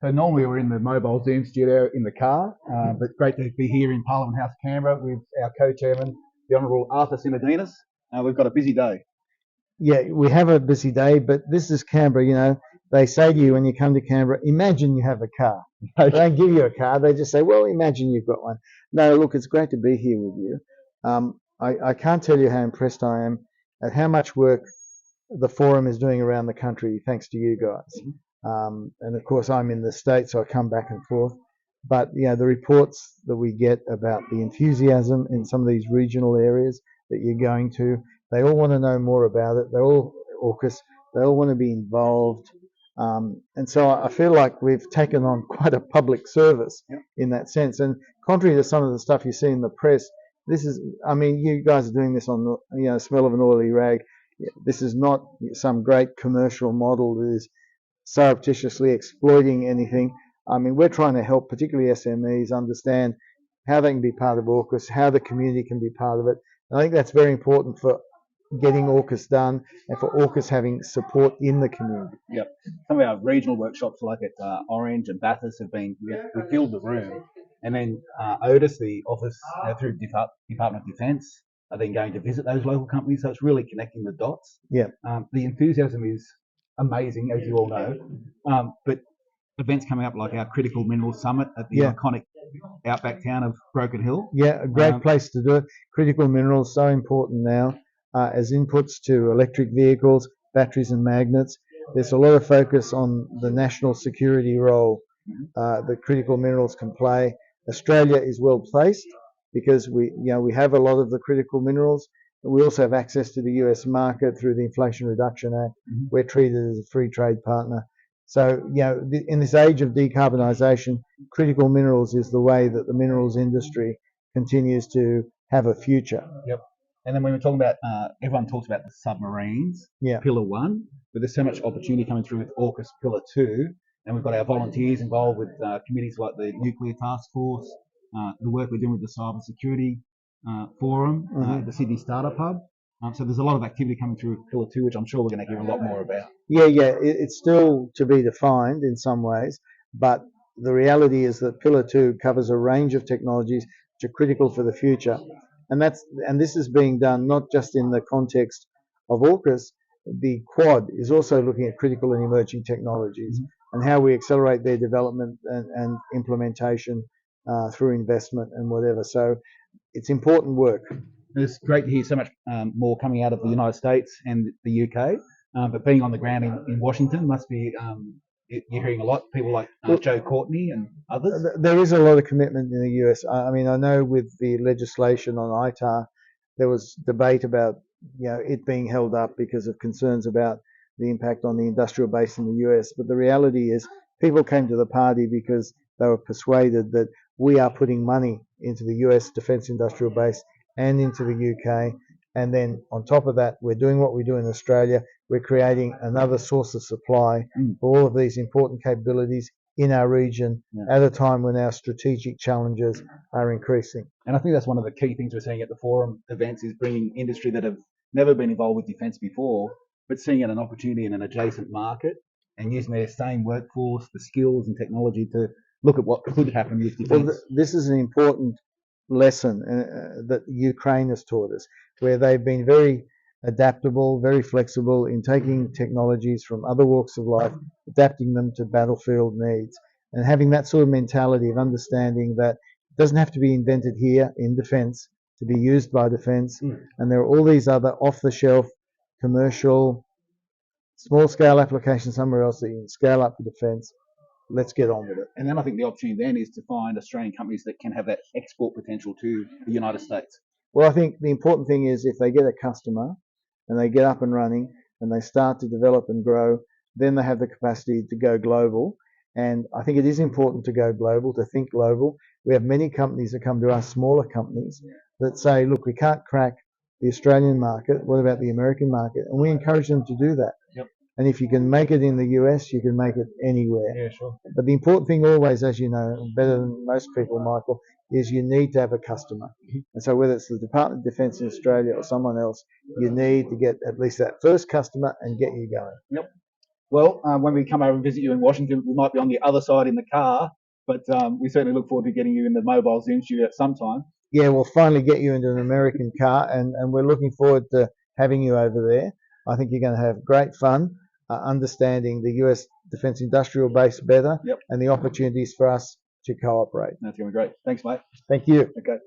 So normally we're in the mobile Zoom studio in the car, but great to be here in Parliament House, Canberra, with our co-chairman, the Honourable Arthur Sinodinos. We've got a busy day. Yeah, we have a busy day, but this is Canberra. You know, they say to you when you come to Canberra, imagine you have a car. They don't give you a car. They just say, well, imagine you've got one. No, look, it's great to be here with you. I can't tell you how impressed I am at how much work the forum is doing around the country, thanks to you guys. And of course, I'm in the States, so I come back and forth. But you know, the reports that we get about the enthusiasm in some of these regional areas that you're going to, they all want to know more about it. They're all AUKUS. They all want to be involved. And so I feel like we've taken on quite a public service in that sense. And contrary to some of the stuff you see in the press, this is, I mean, you guys are doing this on the, you know, smell of an oily rag. This is not some great commercial model that is surreptitiously exploiting anything. I mean, we're trying to help particularly SMEs understand how they can be part of AUKUS, how the community can be part of it. And I think that's very important for getting AUKUS done and for AUKUS having support in the community. Yep. Some of our regional workshops, like at Orange and Bathurst, have been, we filled the room. And then Otis, the office through Department of Defence, are then going to visit those local companies. So it's really connecting the dots. Yeah. The enthusiasm is amazing, as you all know. But events coming up like our Critical Minerals Summit at the iconic outback town of Broken Hill. Yeah, a great place to do it. Critical minerals, so important now as inputs to electric vehicles, batteries and magnets. There's a lot of focus on the national security role that critical minerals can play. Australia is well placed because we have a lot of the critical minerals. We also have access to the US market through the Inflation Reduction Act. We're treated as a free trade partner. So, you know, in this age of decarbonisation, critical minerals is the way that the minerals industry continues to have a future. Yep. And then when we're talking about, everyone talks about the submarines, Pillar 1, but there's so much opportunity coming through with AUKUS Pillar 2. And we've got our volunteers involved with committees like the Nuclear Task Force, the work we're doing with the Cyber Security Forum, the Sydney Startup Hub. So there's a lot of activity coming through Pillar 2, which I'm sure we're going to hear a lot more about. Yeah, it's still to be defined in some ways, but the reality is that Pillar 2 covers a range of technologies which are critical for the future. And this is being done not just in the context of AUKUS. The Quad is also looking at critical and emerging technologies and how we accelerate their development and implementation through investment and whatever. So it's important work. It's great to hear so much more coming out of the United States and the UK, but being on the ground in Washington must be, you're hearing a lot, people like Joe Courtney and others. There is a lot of commitment in the US. I mean, I know with the legislation on ITAR, there was debate about, you know, it being held up because of concerns about the impact on the industrial base in the US. But the reality is people came to the party because they were persuaded that we are putting money into the US defence industrial base and into the UK. And then on top of that, we're doing what we do in Australia. We're creating another source of supply for all of these important capabilities in our region at a time when our strategic challenges are increasing. And I think that's one of the key things we're seeing at the forum events is bringing industry that have never been involved with defence before, but seeing it an opportunity in an adjacent market and using their same workforce, the skills and technology to look at what could happen with defence. Well, this is an important lesson that Ukraine has taught us, where they've been very adaptable, very flexible in taking technologies from other walks of life, adapting them to battlefield needs, and having that sort of mentality of understanding that it doesn't have to be invented here in defence to be used by defence, and there are all these other off-the-shelf, commercial, small-scale applications somewhere else that you can scale up for defence. Let's get on with it. And then I think the opportunity then is to find Australian companies that can have that export potential to the United States. Well, I think the important thing is if they get a customer and they get up and running and they start to develop and grow, then they have the capacity to go global. And I think it is important to go global, to think global. We have many companies that come to us, smaller companies, that say, look, we can't crack the Australian market. What about the American market? And we encourage them to do that. Yep. And if you can make it in the US, you can make it anywhere. Yeah, sure. But the important thing always, as you know, better than most people, Michael, is you need to have a customer. And so whether it's the Department of Defence in Australia or someone else, you need to get at least that first customer and get you going. Yep. Well, when we come over and visit you in Washington, we might be on the other side in the car, but we certainly look forward to getting you in the mobile Zoom studio at some time. Yeah, we'll finally get you into an American car, and we're looking forward to having you over there. I think you're going to have great fun understanding the US defence industrial base better, Yep. and the opportunities for us to cooperate. That's going to be great. Thanks, mate. Thank you. Okay.